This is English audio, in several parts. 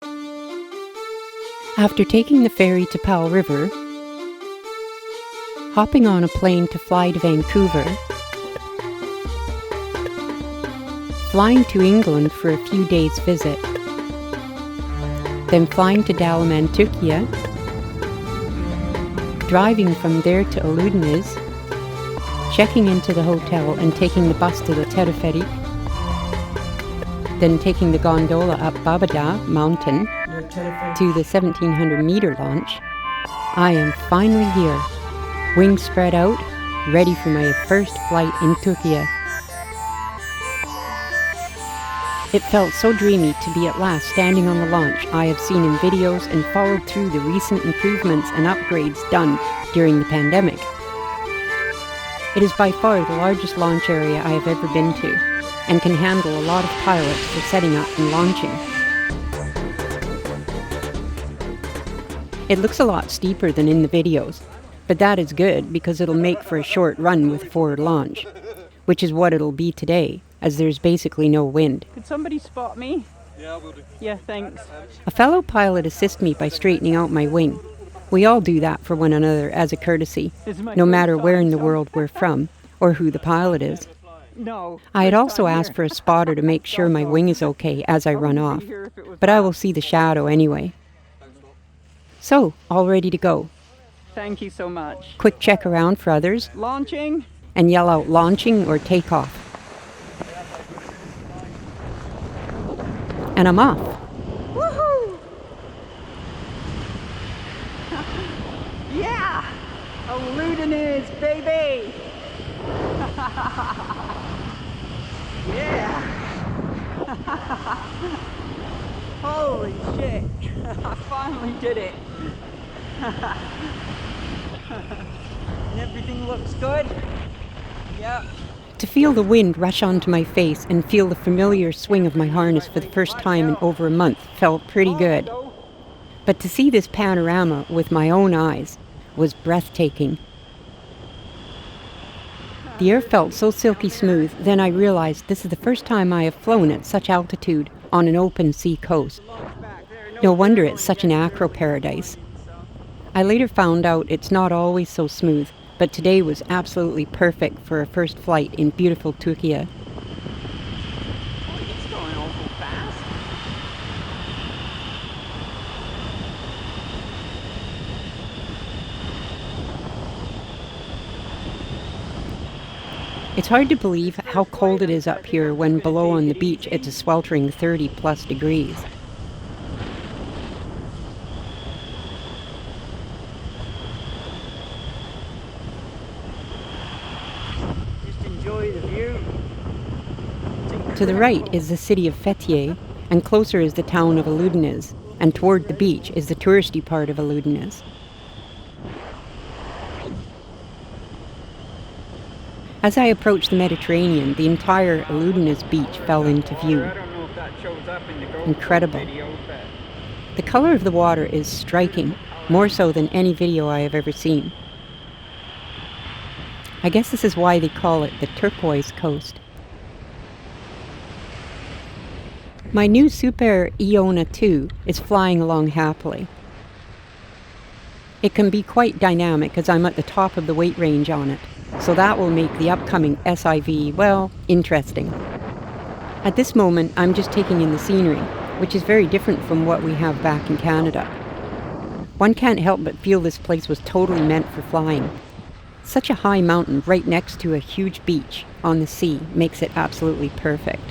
After taking the ferry to Powell River, hopping on a plane to fly to Vancouver, flying to England for a few days visit, then flying to Dalaman, Turkey, driving from there to Ölüdeniz, checking into the hotel and taking the bus to the Teleferik, then taking the gondola up Babadag mountain to the 1700-meter launch, I am finally here, wings spread out, ready for my first flight in Turkey. It felt so dreamy to be at last standing on the launch I have seen in videos and followed through the recent improvements and upgrades done during the pandemic. It is by far the largest launch area I have ever been to, and can handle a lot of pilots for setting up and launching. It looks a lot steeper than in the videos, but that is good because it'll make for a short run with forward launch, which is what it'll be today, as there's basically no wind. Could somebody spot me? Yeah, we'll do. Yeah, thanks. A fellow pilot assists me by straightening out my wing. We all do that for one another as a courtesy, no matter where in the world we're from, or who the pilot is. No. I had also asked for a spotter to make sure my wing is okay as I run off, but I will see the shadow anyway. So, all ready to go. Thank you so much. Quick check around for others, Launching. and yell out launching or takeoff. And I'm off. Woohoo! Yeah! Oludeniz, baby! Yeah! Holy shit! I finally did it! And everything looks good? Yep. To feel the wind rush onto my face and feel the familiar swing of my harness for the first time in over a month felt pretty good. But to see this panorama with my own eyes was breathtaking. The air felt so silky smooth, then I realized this is the first time I have flown at such altitude on an open sea coast. No wonder it's such an acro paradise. I later found out it's not always so smooth, but today was absolutely perfect for a first flight in beautiful Turkey. It's going awful fast. It's hard to believe how cold it is up here when below on the beach it's a sweltering 30+ degrees. Just enjoy the view. To the right is the city of Fethiye, and closer is the town of Oludeniz, and toward the beach is the touristy part of Ölüdeniz. As I approached the Mediterranean, the entire Ölüdeniz beach fell into view. I don't know if that shows up in the GoPro Incredible. video, but The color of the water is striking, more so than any video I have ever seen. I guess this is why they call it the turquoise coast. My new Super Iona 2 is flying along happily. It can be quite dynamic as I'm at the top of the weight range on it, so that will make the upcoming SIV, well, interesting. At this moment, I'm just taking in the scenery, which is very different from what we have back in Canada. One can't help but feel this place was totally meant for flying. Such a high mountain right next to a huge beach on the sea makes it absolutely perfect.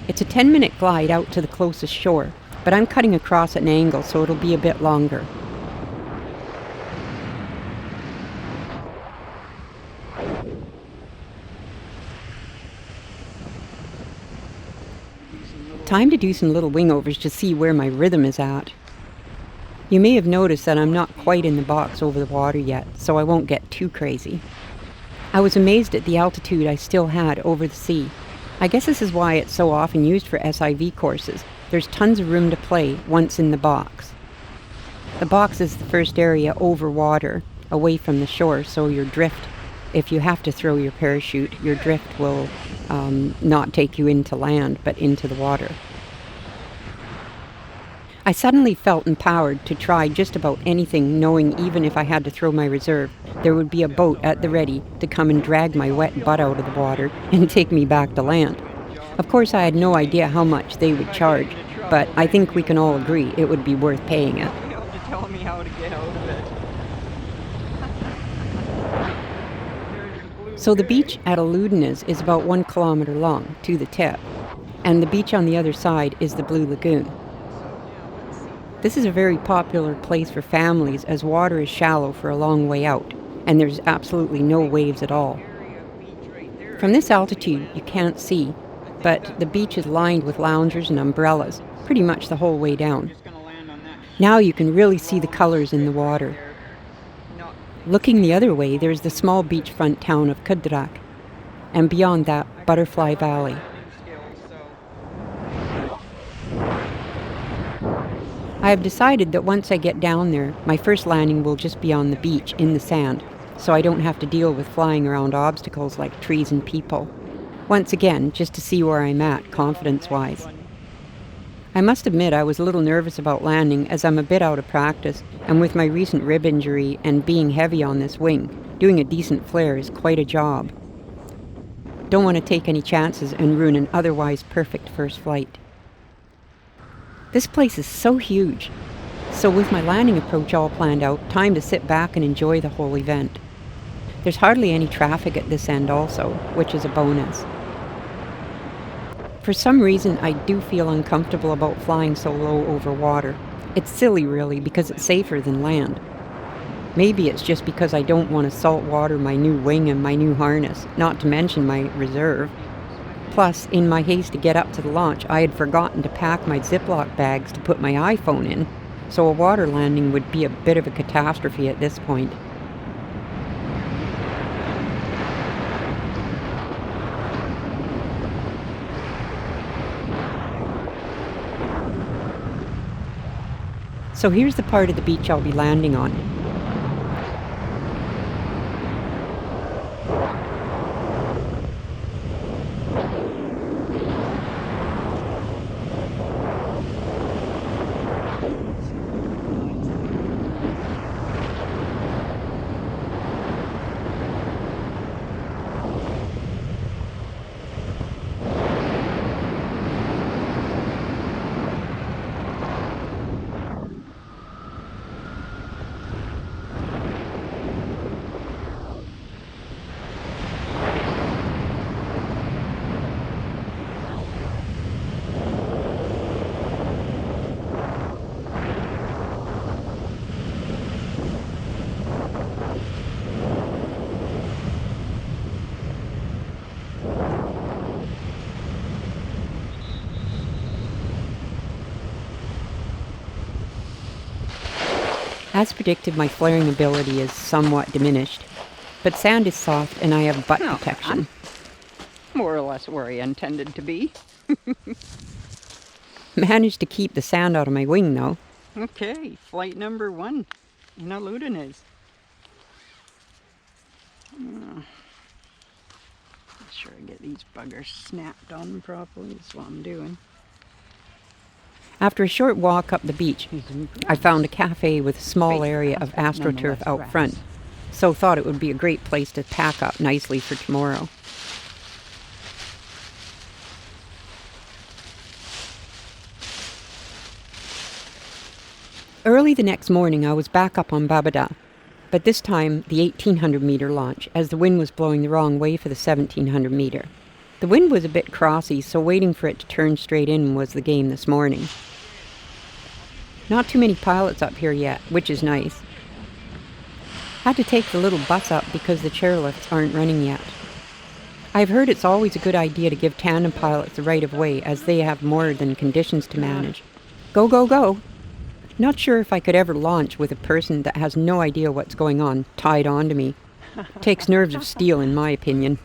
It's a 10-minute glide out to the closest shore, but I'm cutting across at an angle so it'll be a bit longer. Time to do some little wingovers to see where my rhythm is at. You may have noticed that I'm not quite in the box over the water yet, so I won't get too crazy. I was amazed at the altitude I still had over the sea. I guess this is why it's so often used for SIV courses. There's tons of room to play once in the box. The box is the first area over water, away from the shore, so your drift, if you have to throw your parachute, your drift will not take you into land, but into the water. I suddenly felt empowered to try just about anything, knowing even if I had to throw my reserve, there would be a boat at the ready to come and drag my wet butt out of the water and take me back to land. Of course, I had no idea how much they would charge, but I think we can all agree it would be worth paying it. You'll be able to tell me how to get out of it. So the beach at Ölüdeniz is about 1 kilometer long to the tip, and the beach on the other side is the Blue Lagoon. This is a very popular place for families as water is shallow for a long way out, and there's absolutely no waves at all. From this altitude, you can't see, but the beach is lined with loungers and umbrellas, pretty much the whole way down. Now you can really see the colors in the water. Looking the other way, there's the small beachfront town of Kıdrak, and beyond that, Butterfly Valley. I have decided that once I get down there, my first landing will just be on the beach in the sand, so I don't have to deal with flying around obstacles like trees and people. Once again, just to see where I'm at, confidence-wise. I must admit I was a little nervous about landing as I'm a bit out of practice, and with my recent rib injury and being heavy on this wing, doing a decent flare is quite a job. Don't want to take any chances and ruin an otherwise perfect first flight. This place is so huge. So with my landing approach all planned out, time to sit back and enjoy the whole event. There's hardly any traffic at this end also, which is a bonus. For some reason, I do feel uncomfortable about flying so low over water. It's silly really, because it's safer than land. Maybe it's just because I don't want to salt water my new wing and my new harness, not to mention my reserve. Plus, in my haste to get up to the launch, I had forgotten to pack my Ziploc bags to put my iPhone in, so a water landing would be a bit of a catastrophe at this point. So here's the part of the beach I'll be landing on. As predicted, my flaring ability is somewhat diminished, but sand is soft and I have butt protection. More or less where I intended to be. Managed to keep the sand out of my wing though. Okay, flight number 1 in Oludeniz. Make sure I get these buggers snapped on properly. That's what I'm doing. After a short walk up the beach, I found a cafe with a small area of astroturf out front, so thought it would be a great place to pack up nicely for tomorrow. Early the next morning I was back up on Babadag, but this time the 1800-meter launch, as the wind was blowing the wrong way for the 1700-meter. The wind was a bit crossy, so waiting for it to turn straight in was the game this morning. Not too many pilots up here yet, which is nice. Had to take the little bus up because the chairlifts aren't running yet. I've heard it's always a good idea to give tandem pilots the right of way as they have more than conditions to manage. Go, go, go! Not sure if I could ever launch with a person that has no idea what's going on tied onto me. Takes nerves of steel in my opinion.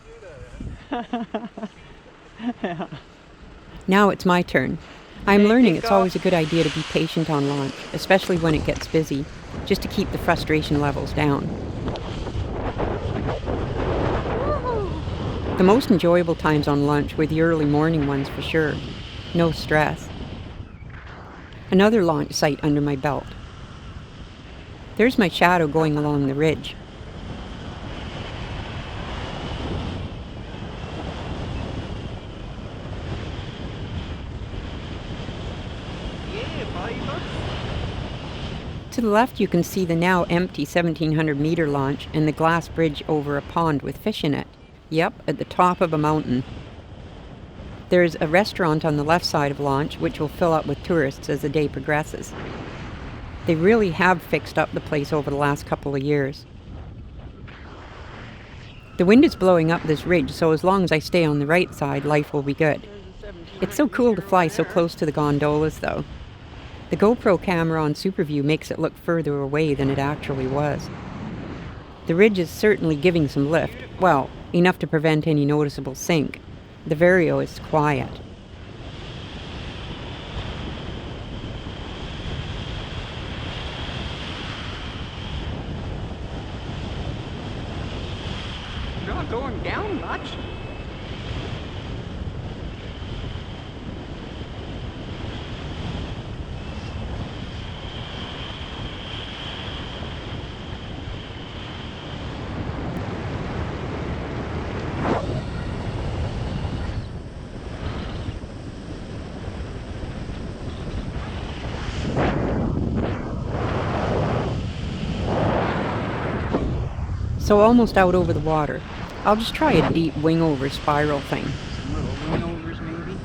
Now it's my turn. I'm learning it's always a good idea to be patient on launch, especially when it gets busy, just to keep the frustration levels down. The most enjoyable times on launch were the early morning ones for sure. No stress. Another launch site under my belt. There's my shadow going along the ridge. To the left you can see the now empty 1700 meter launch and the glass bridge over a pond with fish in it. Yep, at the top of a mountain. There's a restaurant on the left side of launch which will fill up with tourists as the day progresses. They really have fixed up the place over the last couple of years. The wind is blowing up this ridge, so as long as I stay on the right side, life will be good. It's so cool to fly so close to the gondolas though. The GoPro camera on Superview makes it look further away than it actually was. The ridge is certainly giving some lift, well, enough to prevent any noticeable sink. The Vario is quiet. Not going down much. So almost out over the water. I'll just try a deep wing-over spiral thing. Some little wing-overs maybe.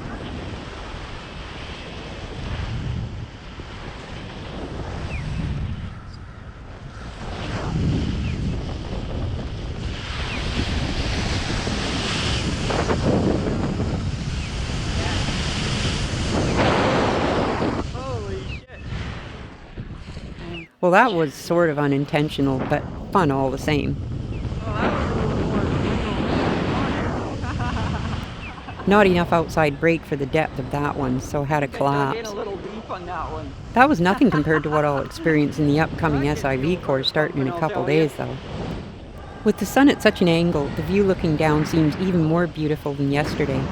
Holy shit. Well, that was sort of unintentional, but fun all the same. Not enough outside brake for the depth of that one, so I had to collapse. A little deep on that one. That was nothing compared to what I'll experience in the upcoming SIV course starting in a couple days though. With the sun at such an angle, the view looking down seems even more beautiful than yesterday.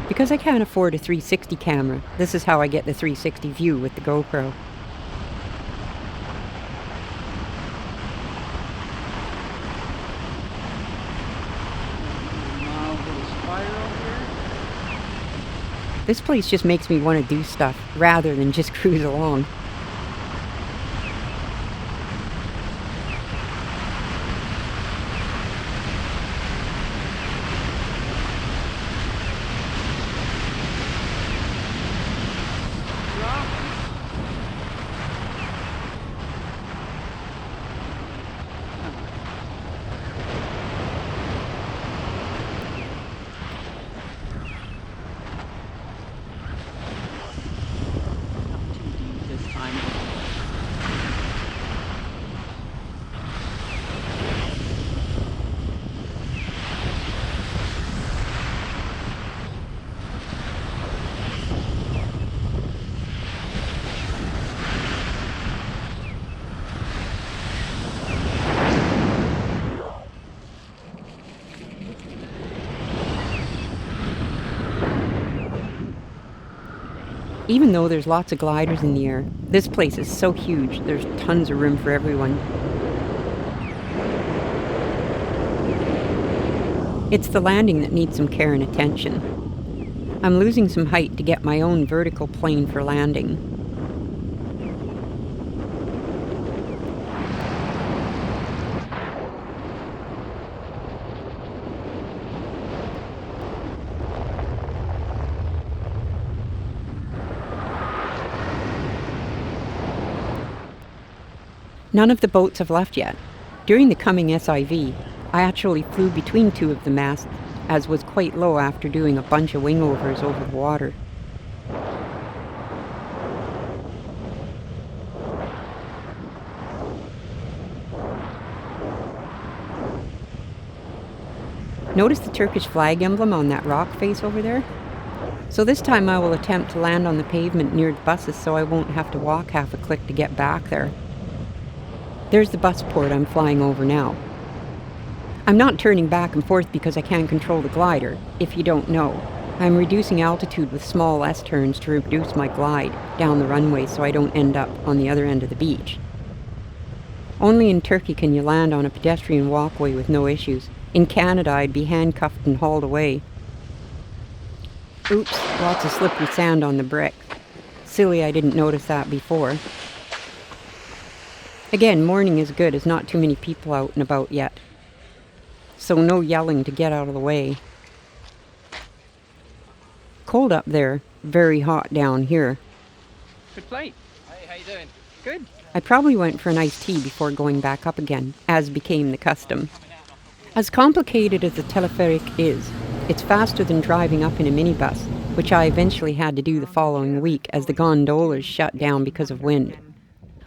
Because I can't afford a 360 camera, this is how I get the 360 view with the GoPro. This place just makes me want to do stuff rather than just cruise along. Even though there's lots of gliders in the air, this place is so huge, there's tons of room for everyone. It's the landing that needs some care and attention. I'm losing some height to get my own vertical plane for landing. None of the boats have left yet. During the coming SIV, I actually flew between two of the masts, as was quite low after doing a bunch of wing-overs over the water. Notice the Turkish flag emblem on that rock face over there? So this time I will attempt to land on the pavement near the buses so I won't have to walk half a click to get back there. There's the bus port I'm flying over now. I'm not turning back and forth because I can't control the glider, if you don't know. I'm reducing altitude with small S-turns to reduce my glide down the runway so I don't end up on the other end of the beach. Only in Turkey can you land on a pedestrian walkway with no issues. In Canada, I'd be handcuffed and hauled away. Oops, lots of slippery sand on the brick. Silly I didn't notice that before. Again, morning is good as not too many people out and about yet. So no yelling to get out of the way. Cold up there, very hot down here. Good flight. Hey, how you doing? Good. I probably went for an iced tea before going back up again, as became the custom. As complicated as the teleferic is, it's faster than driving up in a minibus, which I eventually had to do the following week as the gondolas shut down because of wind.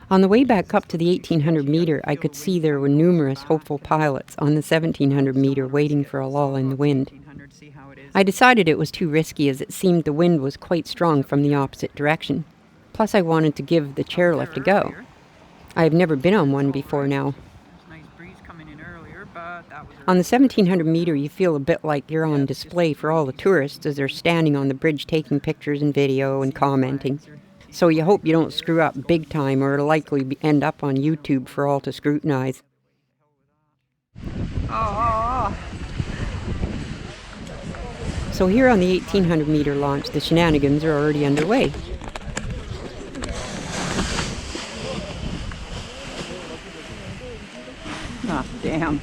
On the way back up to the 1800 meter, I could see there were numerous hopeful pilots on the 1700 meter waiting for a lull in the wind. I decided it was too risky as it seemed the wind was quite strong from the opposite direction. Plus I wanted to give the chairlift a go. I have never been on one before now. On the 1700 meter, you feel a bit like you're on display for all the tourists as they're standing on the bridge taking pictures and video and commenting. So you hope you don't screw up big time or it'll likely end up on YouTube for all to scrutinize. So here on the 1800 meter launch, the shenanigans are already underway. Oh, damn.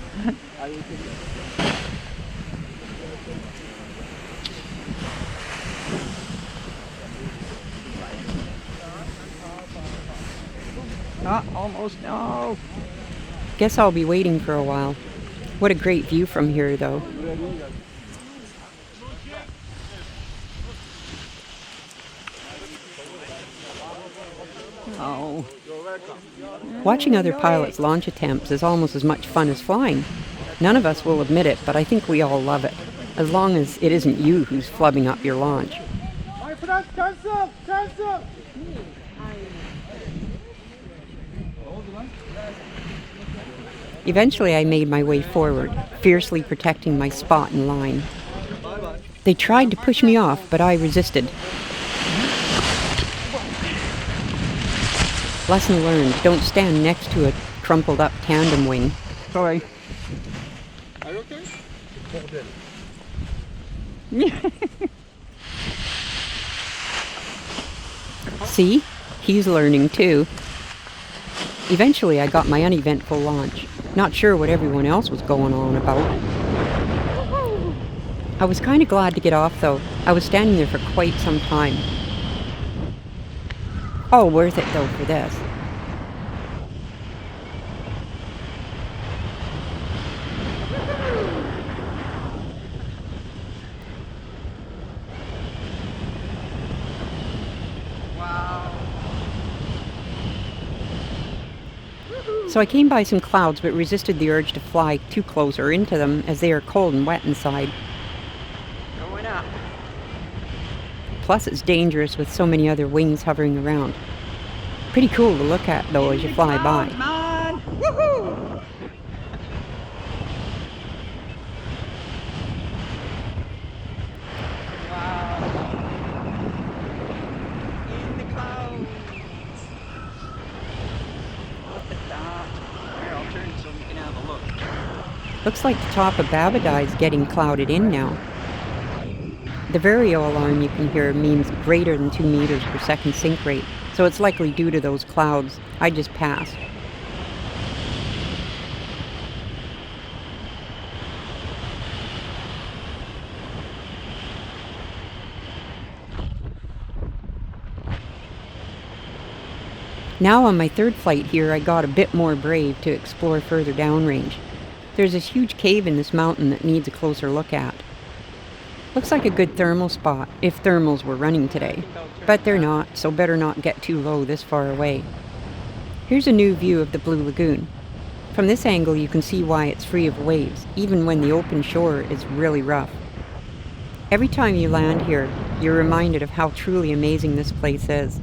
Almost, no. Guess I'll be waiting for a while. What a great view from here, though. Oh. Watching other pilots' launch attempts is almost as much fun as flying. None of us will admit it, but I think we all love it, as long as it isn't you who's flubbing up your launch. Eventually I made my way forward, fiercely protecting my spot in line. They tried to push me off, but I resisted. Lesson learned, don't stand next to a crumpled up tandem wing. Sorry. Are you okay? See? He's learning too. Eventually I got my uneventful launch. Not sure what everyone else was going on about. I was kind of glad to get off though. I was standing there for quite some time. All worth it though for this. So I came by some clouds but resisted the urge to fly too close or into them as they are cold and wet inside. Going up. Plus it's dangerous with so many other wings hovering around. Pretty cool to look at though as you fly by. Come on! Woohoo! In the clouds. Look at that. Here, I'll turn so we can have a look. Looks like the top of Babadag is getting clouded in now. The vario alarm you can hear means greater than 2 meters per second sink rate, so it's likely due to those clouds. I just passed. Now on my third flight here, I got a bit more brave to explore further downrange. There's this huge cave in this mountain that needs a closer look at. Looks like a good thermal spot, if thermals were running today. But they're not, so better not get too low this far away. Here's a new view of the Blue Lagoon. From this angle you can see why it's free of waves, even when the open shore is really rough. Every time you land here, you're reminded of how truly amazing this place is.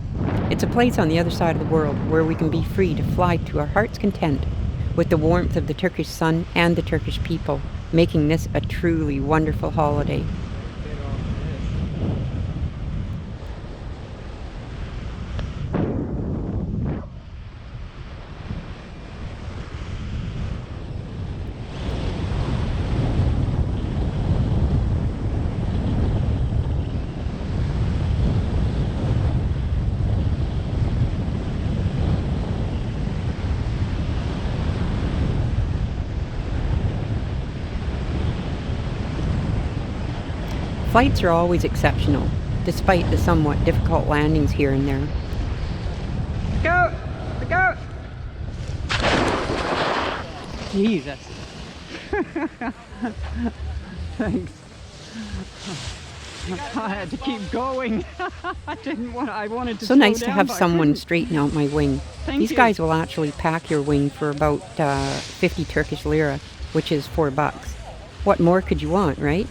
It's a place on the other side of the world where we can be free to fly to our heart's content, with the warmth of the Turkish sun and the Turkish people, making this a truly wonderful holiday. Flights are always exceptional, despite the somewhat difficult landings here and there. Go! Go! Jesus. Thanks. I had to keep going. I wanted to So slow nice to down, have but I someone couldn't. straighten out my wing. Thank These you. guys will actually pack your wing for about 50 Turkish lira, which is $4. What more could you want, right?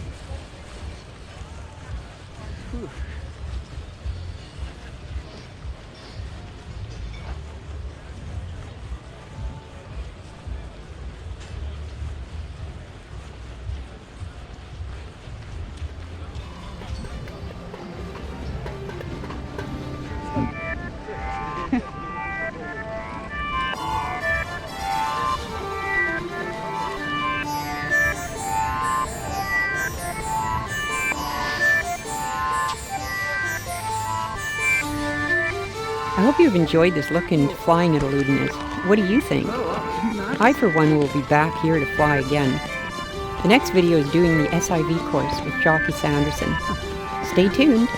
I hope you've enjoyed this look into flying at Ölüdeniz. What do you think? I, for one, will be back here to fly again. The next video is doing the SIV course with Jockey Sanderson. Stay tuned.